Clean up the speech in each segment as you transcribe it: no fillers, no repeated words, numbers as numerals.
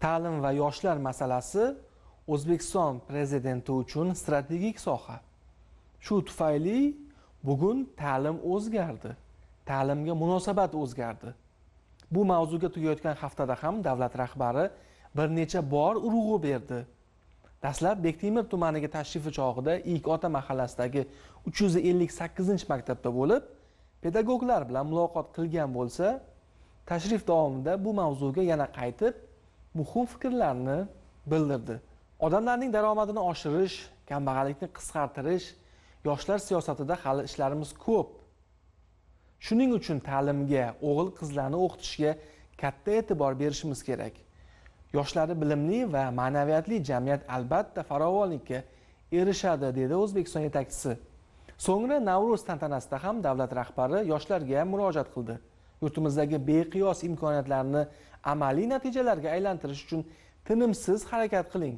Ta'lim va yoshlar masalasi O'zbekiston prezidenti uchun strategik soha. Shu tufayli bugun ta'lim o'zgardi. Ta'limga munosabat o'zgardi. Bu mavzuga tugayotgan haftada ham davlat rahbari bir necha bor urg'u berdi. Dastlab Bektemir tumaniga tashrifi chog'ida Ota mahallasidagi 358-maktabda bo'lib, pedagoglar bilan muloqot qilgan bo'lsa, tashrif davomida bu mavzuga yana qaytib, muhim fikrlarni bildirdi. Odamlarning daromadini oshirish, kambag'allikni qisqartirish, yoshlar siyosatida hali ishlarimiz ko'p. Shuning uchun ta'limga, o'g'il-qizlarni o'qitishga katta e'tibor berishimiz kerak. Yoshlari bilimli va ma'naviyatli jamiyat albatta farovonlikka erishadi, dedi O'zbekiston yetakchisi. So'ngra Navro'z tantanasida ham davlat rahbari yoshlarga murojaat qildi. Yurtimizdagi beqiyos imkoniyatlarni amaliy natijalarga aylantirish uchun tinimsiz harakat qiling.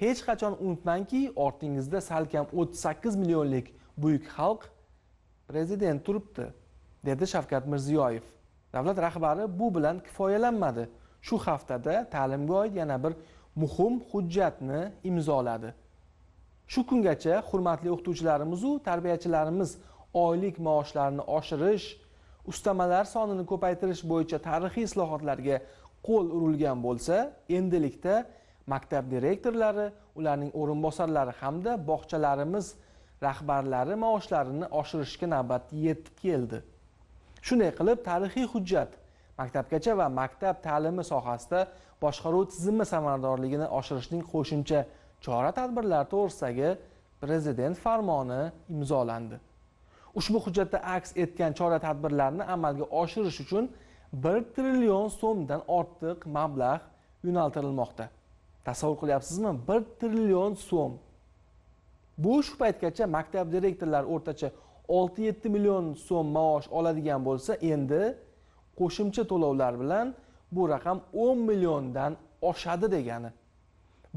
Hech qachon unutmangki, ortingizda salkam 38 millionlik buyuk xalq prezident turibdi, dedi Shavkat Mirziyoyev. Davlat rahbari bu bilan kifoyalanmadi. Shu haftada ta'limga oid yana bir muhim hujjatni imzoladi. Shu kungacha hurmatli o'qituvchilarimiz va tarbiyachilarimiz oylik maoshlarini oshirish, ustamalar sonini ko'paytirish bo'yicha tarixiy islohotlarga qo'l urilgan bo'lsa, endilikda maktab direktorlari, ularning o'rinbosarlari hamda bog'chalarimiz rahbarlari maoshlarini oshirishga navbat yetib keldi. Shunday qilib, tarixiy hujjat maktabgacha va maktab ta'limi sohasida boshqaruv tizimi samaradorligini oshirishning qo'shimcha chora-tadbirlar to'g'risidagi prezident farmoni imzolandi. Ushbu hujjatda aks etgan chora-tadbirlarni amalga oshirish uchun 1 trillion so'mdan ortiq mablag' yo'naltirilmoqda. Tasavvur qilyapsizmi? 1 trillion so'm. Bu shu paytgacha maktab direktorlari o'rtacha 6-7 million so'm maosh oladigan bo'lsa, endi qo'shimcha to'lovlar bilan bu raqam 10 milliondan oshadi degani.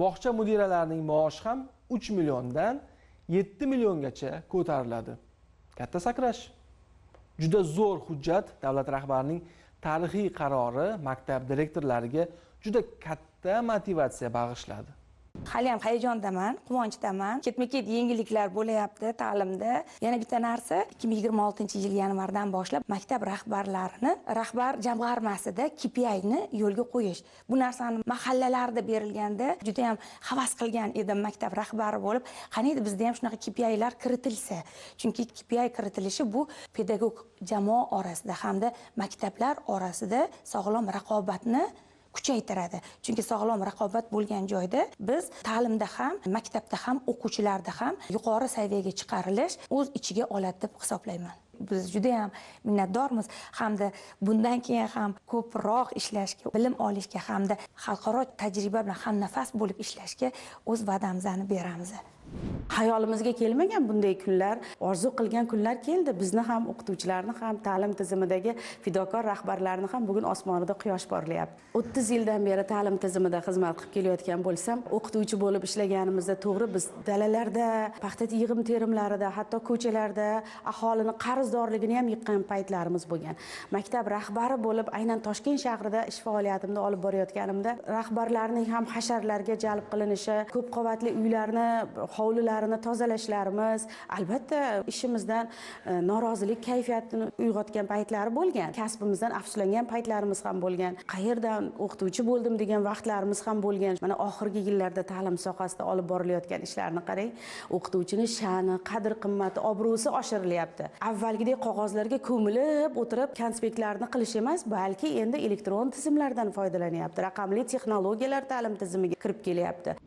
Bog'cha mudiralarining maoshi ham 3 milliondan 7 milliongacha ko'tariladi. Katta sakrash. Juda zo'r hujjat. Davlat rahbarining tarixiy qarori maktab direktorlariga juda katta motivatsiya bag'ishladi. Hali ham hayajondaman, quvonchdaman. Ketma-ket yengilliklar bo'layapti ta'limda. Yana bitta narsa, 2026-yil yanvardan boshlab maktab rahbarlarini rahbar jamg'armasida KPI ni yo'lga qo'yish. Bu narsani mahallalarda berilganda juda ham havas qilgan edim maktab rahbari bo'lib, qaniydi bizda ham shunaqa KPI lar kiritilsa. Chunki KPI kiritilishi bu pedagog jamoa orasida hamda maktablar orasida sog'lom raqobatni kuchaytiradi. Chunki sog'lom raqobat bo'lgan joyda biz ta'limda ham, maktabda ham, o'quvchilarda ham yuqori saviyaga chiqarilish o'z ichiga oladi deb hisoblayman. Biz juda ham minnatdormiz hamda bundan keyin ham ko'proq ishlashga, bilim olishga hamda xalqaro tajriba bilan hamnafas bo'lib ishlashga o'z va'damizni beramiz. Hayolimizga kelmagan bunday kunlar, orzu qilgan kunlar keldi. Bizni ham, o'qituvchilarni ham, ta'lim tizimidagi fidokor rahbarlarni ham bugun osmonida quyosh porlayapti. 30 yildan beri ta'lim tizimida xizmat qilib kelayotgan bo'lsam, o'qituvchi bo'lib ishlaganimizda to'g'ri biz dalalarda, paxta yig'im-terimlarida, hatto ko'chalarda aholini qarzdorligini ham yiqqan paytlarimiz bo'lgan. Maktab rahbari bo'lib aynan Toshkent shahrida ish faoliyatimni olib borayotganimda rahbarlarning ham hasharlarga jalb qilinishi, ko'p qavatli uylarni, hovlilarini tozalashlarimiz, albatta ishimizdan norozilik kayfiyatini uyg'otgan paytlari bo'lgan. Kasbimizdan afsuslangan paytlarimiz ham bo'lgan. Qayerdan o'qituvchi bo'ldim degan vaqtlarimiz ham bo'lgan. Mana oxirgi yillarda ta'lim sohasida olib borilayotgan ishlarni qarang. O'qituvchining sha'ni, qadr-qimmati, obro'si oshirilyapti. Avvalgidek qog'ozlarga ko'milib o'tirib konspektlarni qilish emas, balki endi elektron tizimlardan foydalanyapti. Raqamli texnologiyalar ta'lim tizimiga kirib kelyapti.